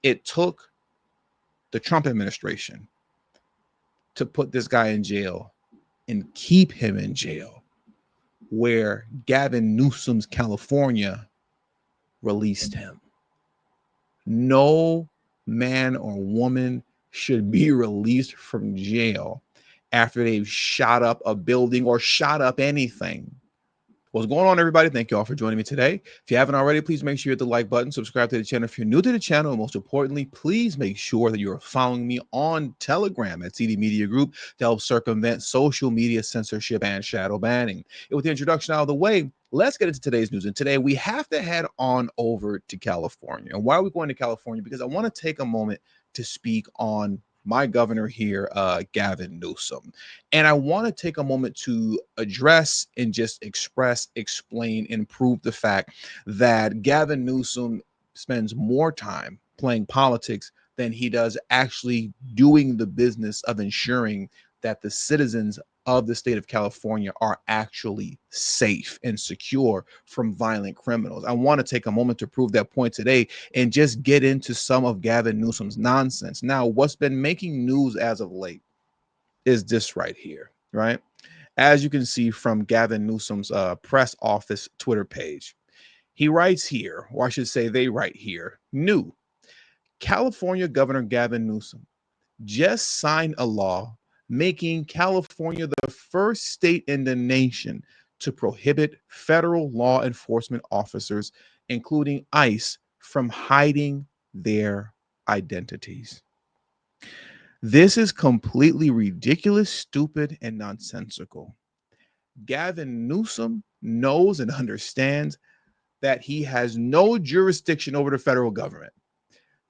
It took the Trump administration to put this guy in jail and keep him in jail, where Gavin Newsom's California released him. No man or woman should be released from jail after they've shot up a building or shot up anything. What's going on, everybody? Thank you all for joining me today. If you haven't already, please make sure you hit the like button, subscribe to the channel if you're new to the channel, and most importantly, please make sure that you're following me on Telegram at CD Media Group to help circumvent social media censorship and shadow banning. And with the introduction out of the way, let's get into today's news. And today we have to head on over to California. And why are we going to California? Because I want to take a moment to speak on my governor here, Gavin Newsom. And I want to take a moment to address and just express, explain, and prove the fact that Gavin Newsom spends more time playing politics than he does actually doing the business of ensuring that the citizens of the state of California are actually safe and secure from violent criminals. I want to take a moment to prove that point today and just get into some of Gavin Newsom's nonsense. Now, what's been making news as of late is this right here, right? As you can see from Gavin Newsom's press office Twitter page, he writes here, or I should say they write here, new California Governor Gavin Newsom just signed a law making California the first state in the nation to prohibit federal law enforcement officers, including ICE, from hiding their identities. This is completely ridiculous, stupid, and nonsensical. Gavin Newsom knows and understands that he has no jurisdiction over the federal government.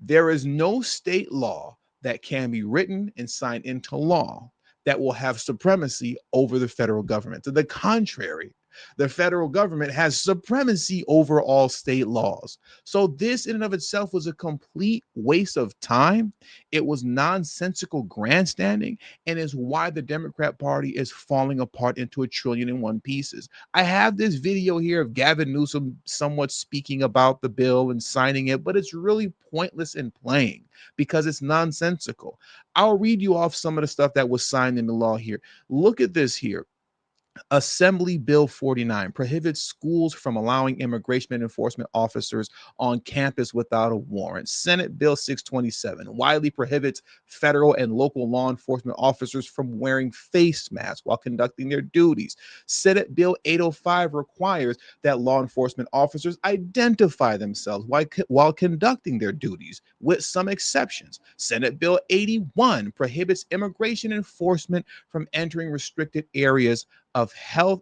There is no state law that can be written and signed into law that will have supremacy over the federal government. To the contrary, the federal government has supremacy over all state laws. So this in and of itself was a complete waste of time. It was nonsensical grandstanding, and is why the Democrat Party is falling apart into 1,000,000,001 pieces. I have this video here of Gavin Newsom somewhat speaking about the bill and signing it, but it's really pointless and plain because it's nonsensical. I'll read you off some of the stuff that was signed into law here. Look at this here. Assembly Bill 49 prohibits schools from allowing immigration enforcement officers on campus without a warrant. Senate Bill 627 widely prohibits federal and local law enforcement officers from wearing face masks while conducting their duties. Senate Bill 805 requires that law enforcement officers identify themselves while conducting their duties, with some exceptions. Senate Bill 81 prohibits immigration enforcement from entering restricted areas of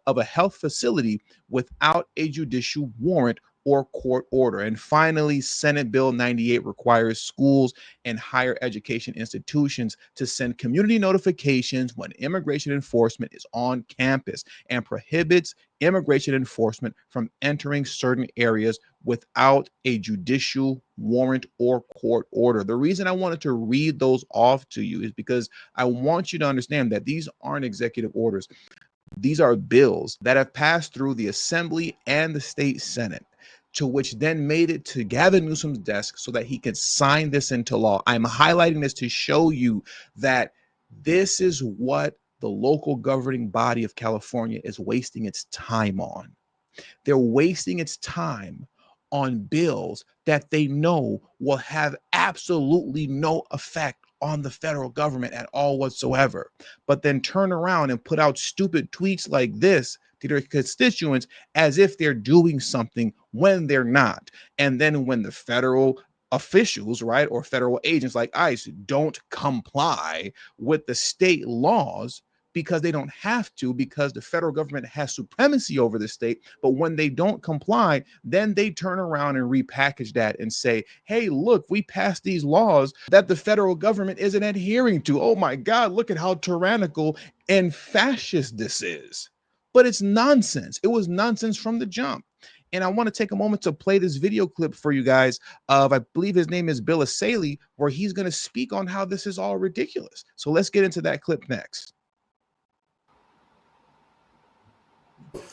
a health facility without a judicial warrant or court order. And finally, Senate Bill 98 requires schools and higher education institutions to send community notifications when immigration enforcement is on campus, and prohibits immigration enforcement from entering certain areas without a judicial warrant or court order. The reason I wanted to read those off to you is because I want you to understand that these aren't executive orders. These are bills that have passed through the Assembly and the state Senate, to which then made it to Gavin Newsom's desk so that he could sign this into law. I'm highlighting this to show you that this is what the local governing body of California is wasting its time on. They're wasting its time on bills that they know will have absolutely no effect on the federal government at all whatsoever, but then turn around and put out stupid tweets like this to their constituents as if they're doing something when they're not. And then when the federal officials, right, or federal agents like ICE don't comply with the state laws, because they don't have to, because the federal government has supremacy over the state. But when they don't comply, then they turn around and repackage that and say, hey, look, we passed these laws that the federal government isn't adhering to. Oh my God, look at how tyrannical and fascist this is. But it's nonsense. It was nonsense from the jump. And I want to take a moment to play this video clip for you guys of, I believe his name is Bill Asaley, where he's going to speak on how this is all ridiculous. So let's get into that clip next.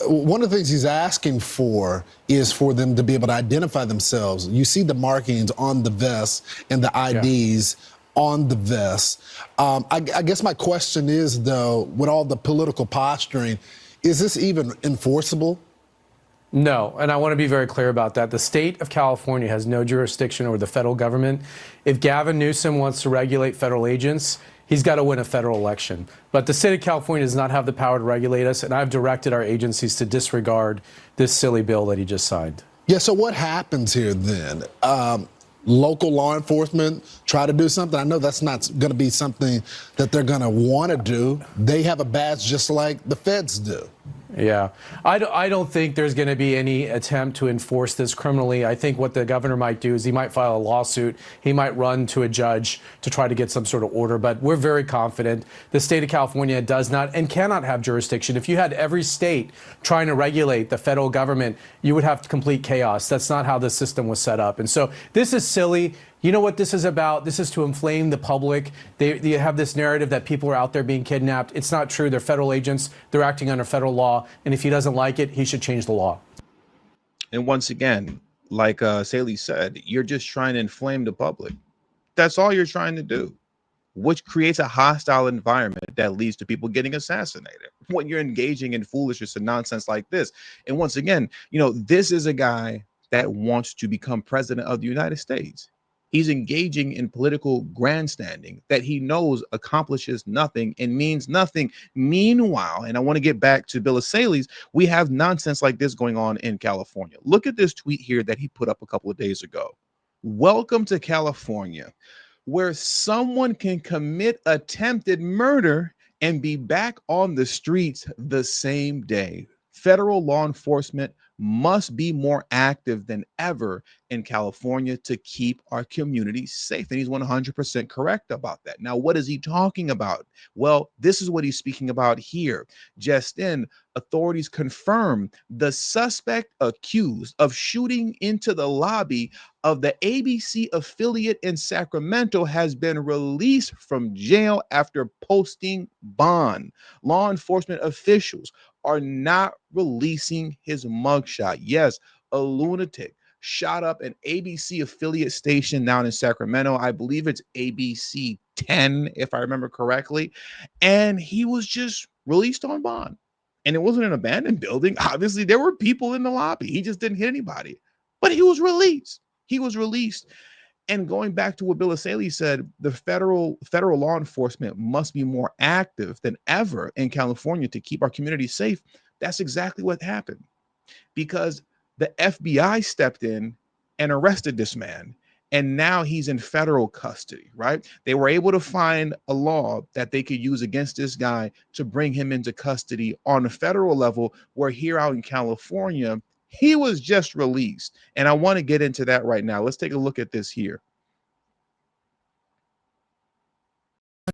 One of the things he's asking for is for them to be able to identify themselves. You see the markings on the vest and the IDs on the vest. I guess my question is, though, with all the political posturing, is this even enforceable? No, and I want to be very clear about that. The state of California has no jurisdiction over the federal government. If Gavin Newsom wants to regulate federal agents, he's got to win a federal election. But the state of California does not have the power to regulate us, and I've directed our agencies to disregard this silly bill that he just signed. Yeah, so what happens here then? Local law enforcement try to do something? I know that's not going to be something that they're going to want to do. They have a badge just like the feds do. Yeah, I don't think there's going to be any attempt to enforce this criminally. I think what the governor might do is he might file a lawsuit. He might run to a judge to try to get some sort of order. But we're very confident the state of California does not and cannot have jurisdiction. If you had every state trying to regulate the federal government, you would have complete chaos. That's not how the system was set up. And so this is silly. You know what this is about? This is to inflame the public. They have this narrative that people are out there being kidnapped. It's not true. They're federal agents. They're acting under federal law. And if he doesn't like it, he should change the law. And once again, like Saley said, you're just trying to inflame the public. That's all you're trying to do, which creates a hostile environment that leads to people getting assassinated when you're engaging in foolishness and nonsense like this. And once again, you know, this is a guy that wants to become president of the United States. He's engaging in political grandstanding that he knows accomplishes nothing and means nothing. Meanwhile, and I want to get back to Bill Saley's, we have nonsense like this going on in California. Look at this tweet here that he put up a couple of days ago. Welcome to California, where someone can commit attempted murder and be back on the streets the same day. Federal law enforcement must be more active than ever in California to keep our communities safe. And he's 100% correct about that. Now, what is he talking about? Well, this is what he's speaking about here. Just in, authorities confirm the suspect accused of shooting into the lobby of the ABC affiliate in Sacramento has been released from jail after posting bond. Law enforcement officials are not releasing his mugshot. Yes, a lunatic shot up an ABC affiliate station down in Sacramento. I believe it's ABC 10, if I remember correctly. And he was just released on bond. And it wasn't an abandoned building. Obviously, there were people in the lobby. He just didn't hit anybody. But he was released. He was released. And going back to what Bill Saley said, the federal law enforcement must be more active than ever in California to keep our communities safe. That's exactly what happened, because the FBI stepped in and arrested this man, and now he's in federal custody, right? They were able to find a law that they could use against this guy to bring him into custody on a federal level, where here out in California, he was just released. And I want to get into that right now. Let's take a look at this here.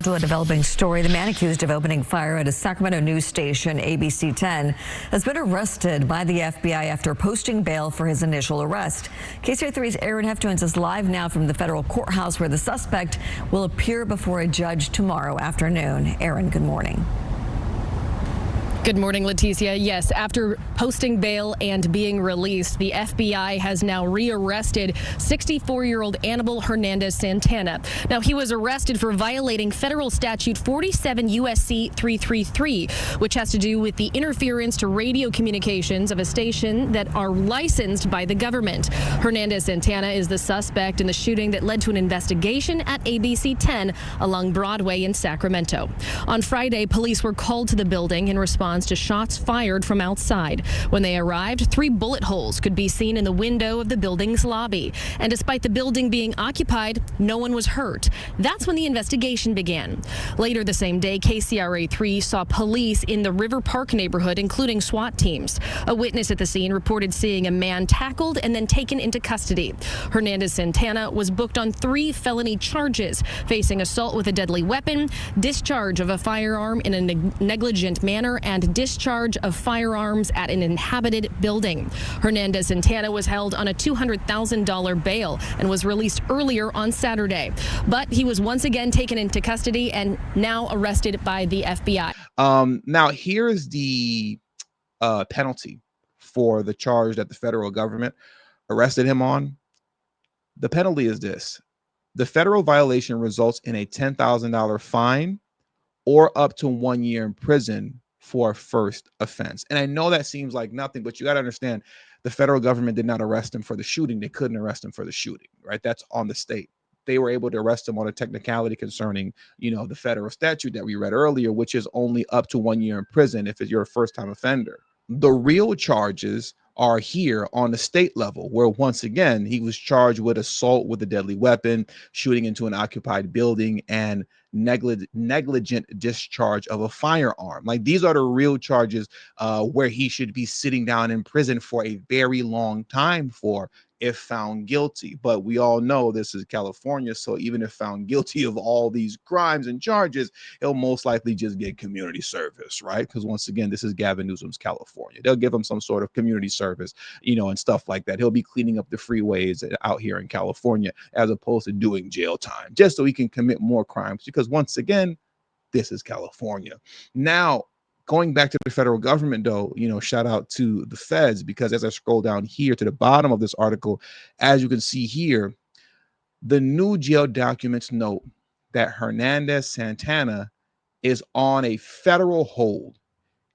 To a developing story, the man accused of opening fire at a Sacramento news station, ABC 10, has been arrested by the FBI after posting bail for his initial arrest. KCRA3's Aaron Heftuins is live now from the federal courthouse, where the suspect will appear before a judge tomorrow afternoon. Aaron, good morning. Good morning, Leticia. Yes, after posting bail and being released, the FBI has now rearrested 64-year-old Anibal Hernandez Santana. Now, he was arrested for violating federal statute 47 USC 333, which has to do with the interference to radio communications of a station that are licensed by the government. Hernandez Santana is the suspect in the shooting that led to an investigation at ABC 10 along Broadway in Sacramento. On Friday, police were called to the building in response to shots fired from outside. When they arrived, 3 bullet holes could be seen in the window of the building's lobby. And despite the building being occupied, no one was hurt. That's when the investigation began. Later the same day, KCRA3 saw police in the River Park neighborhood, including SWAT teams. A witness at the scene reported seeing a man tackled and then taken into custody. Hernandez Santana was booked on 3 felony charges, facing assault with a deadly weapon, discharge of a firearm in a negligent manner, and discharge of firearms at an inhabited building. Hernandez Santana was held on a $200,000 bail and was released earlier on Saturday. But he was once again taken into custody and now arrested by the FBI. Now here's the penalty for the charge that the federal government arrested him on. The penalty is this: the federal violation results in a $10,000 fine or up to 1 year in prison for a first offense. And I know that seems like nothing, but you got to understand the federal government did not arrest him for the shooting. They couldn't arrest him for the shooting, right? That's on the state. They were able to arrest him on a technicality concerning, the federal statute that we read earlier, which is only up to 1 year in prison if you're a first time offender. The real charges are here on the state level, where once again, he was charged with assault with a deadly weapon, shooting into an occupied building, and negligent discharge of a firearm. Like, these are the real charges where he should be sitting down in prison for a very long time for, if found guilty. But we all know this is California, so even if found guilty of all these crimes and charges, he'll most likely just get community service, right? Because once again, this is Gavin Newsom's California. They'll give him some sort of community service, and stuff like that. He'll be cleaning up the freeways out here in California as opposed to doing jail time, just so he can commit more crimes. Because once again, this is California. Now, going back to the federal government, though, shout out to the feds, because as I scroll down here to the bottom of this article, as you can see here, the new jail documents note that Hernandez Santana is on a federal hold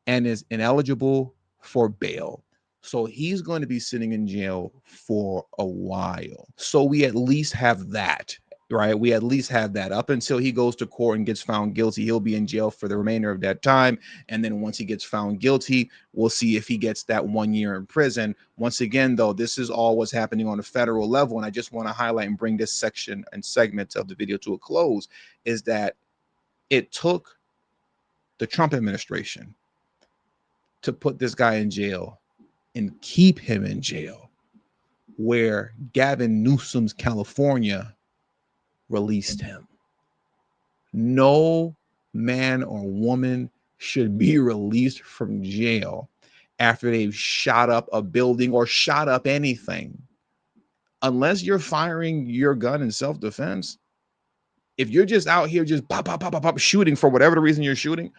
and is ineligible for bail. So he's going to be sitting in jail for a while. So we at least have that. Right. We at least have that up until he goes to court and gets found guilty. He'll be in jail for the remainder of that time. And then once he gets found guilty, we'll see if he gets that 1 year in prison. Once again, though, this is all what's happening on a federal level. And I just want to highlight and bring this section and segment of the video to a close, is that it took the Trump administration to put this guy in jail and keep him in jail, where Gavin Newsom's California released him. No man or woman should be released from jail after they've shot up a building or shot up anything, unless you're firing your gun in self-defense. If you're just out here just pop, pop, pop, pop, pop, shooting for whatever the reason you're shooting,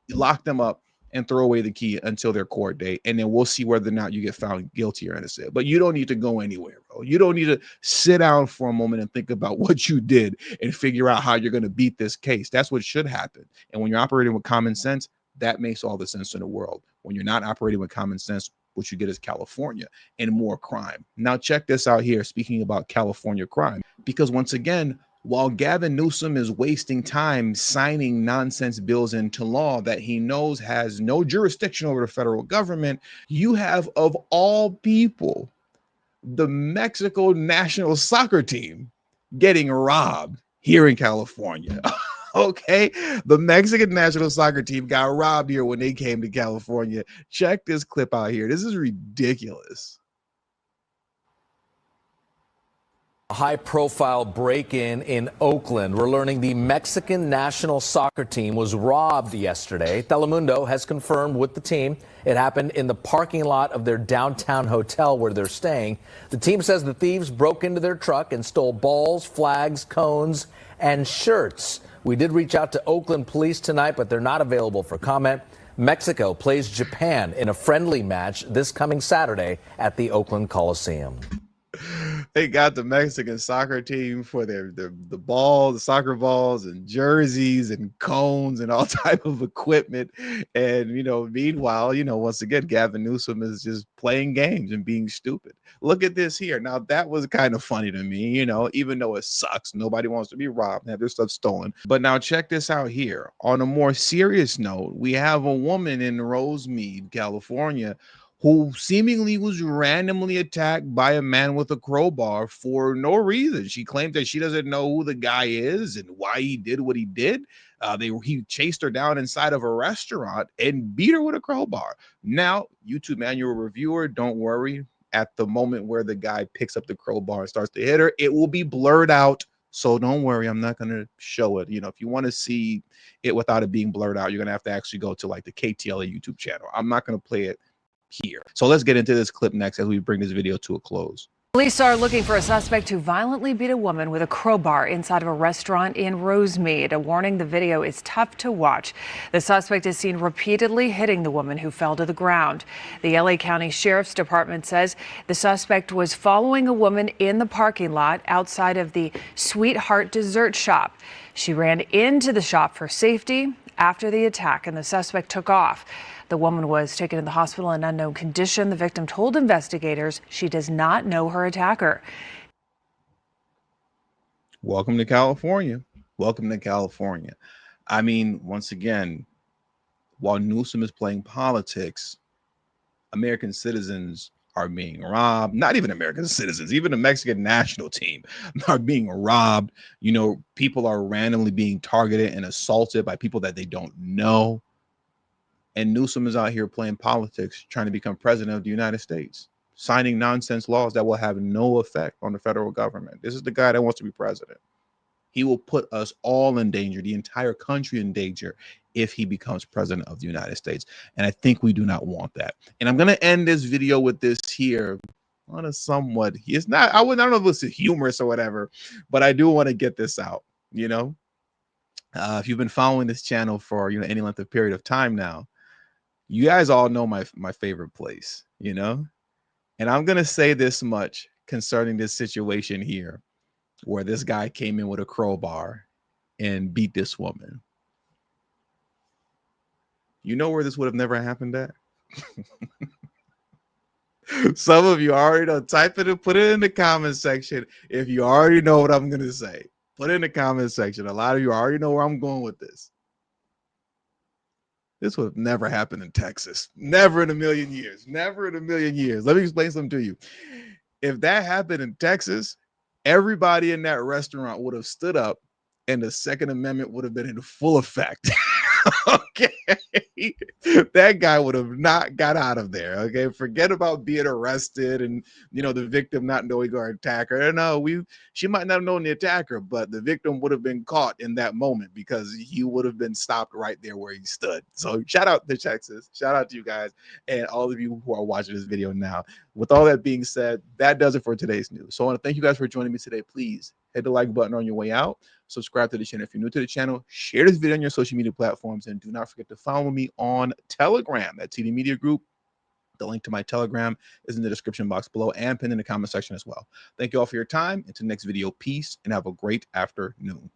lock them up and throw away the key until their court date. And then we'll see whether or not you get found guilty or innocent. But you don't need to go anywhere, bro. You don't need to sit down for a moment and think about what you did and figure out how you're going to beat this case. That's what should happen. And when you're operating with common sense, that makes all the sense in the world. When you're not operating with common sense, what you get is California and more crime. Now, check this out here, speaking about California crime, because once again, while Gavin Newsom is wasting time signing nonsense bills into law that he knows has no jurisdiction over the federal government, you have, of all people, the Mexico national soccer team getting robbed here in California. Okay, the Mexican national soccer team got robbed here when they came to California. Check this clip out here. This is ridiculous. A high-profile break-in in Oakland. We're learning the Mexican national soccer team was robbed yesterday. Telemundo has confirmed with the team it happened in the parking lot of their downtown hotel where they're staying. The team says the thieves broke into their truck and stole balls, flags, cones, and shirts. We did reach out to Oakland police tonight, but they're not available for comment. Mexico plays Japan in a friendly match this coming Saturday at the Oakland Coliseum. They got the Mexican soccer team for the balls, the soccer balls and jerseys and cones and all type of equipment. And, meanwhile, once again, Gavin Newsom is just playing games and being stupid. Look at this here. Now, that was kind of funny to me, even though it sucks. Nobody wants to be robbed and have their stuff stolen. But now check this out here. On a more serious note, we have a woman in Rosemead, California, who seemingly was randomly attacked by a man with a crowbar for no reason. She claimed that she doesn't know who the guy is and why he did what he did. He chased her down inside of a restaurant and beat her with a crowbar. Now, YouTube manual reviewer, don't worry. At the moment where the guy picks up the crowbar and starts to hit her, it will be blurred out. So don't worry, I'm not going to show it. If you want to see it without it being blurred out, you're going to have to actually go to like the KTLA YouTube channel. I'm not going to play it here. So let's get into this clip next as we bring this video to a close. Police are looking for a suspect who violently beat a woman with a crowbar inside of a restaurant in Rosemead. A warning, the video is tough to watch. The suspect is seen repeatedly hitting the woman who fell to the ground. The LA County Sheriff's Department says the suspect was following a woman in the parking lot outside of the Sweetheart dessert shop. She ran into the shop for safety after the attack, and the suspect took off. The woman was taken to the hospital in unknown condition. The victim told investigators she does not know her attacker. Welcome to California. Welcome to California. I mean, once again, while Newsom is playing politics, American citizens are being robbed. Not even American citizens, even the Mexican national team are being robbed. You know, people are randomly being targeted and assaulted by people that they don't know. And Newsom is out here playing politics, trying to become president of the United States, signing nonsense laws that will have no effect on the federal government. This is the guy that wants to be president. He will put us all in danger, the entire country in danger, if he becomes president of the United States. And I think we do not want that. And I'm going to end this video with this here on a somewhat, it's not, I don't know if it's humorous or whatever, but I do want to get this out, you know. If you've been following this channel for, you know, any length of period of time now, you guys all know my favorite place, you know, and I'm going to say this much concerning this situation here, where this guy came in with a crowbar and beat this woman. You know where this would have never happened at? Some of you already know. Type it and put it in the comment section if you already know what I'm going to say. Put it in the comment section. A lot of you already know where I'm going with this. This would have never happened in Texas. Never in a million years. Never in a million years. Let me explain something to you. If that happened in Texas, everybody in that restaurant would have stood up and the Second Amendment would have been in full effect. Okay. That guy would have not got out of there. Okay. Forget about being arrested and, you know, the victim not knowing our attacker. No, she might not have known the attacker, but the victim would have been caught in that moment because he would have been stopped right there where he stood. So shout out to Texas. Shout out to you guys and all of you who are watching this video now. With all that being said, that does it for today's news. So I want to thank you guys for joining me today. Please hit the like button on your way out. Subscribe to the channel if you're new to the channel. Share this video on your social media platforms, and do not forget to follow me on Telegram at TD Media Group. The link to my Telegram is in the description box below and pinned in the comment section as well. Thank you all for your time. Until the next video, peace and have a great afternoon.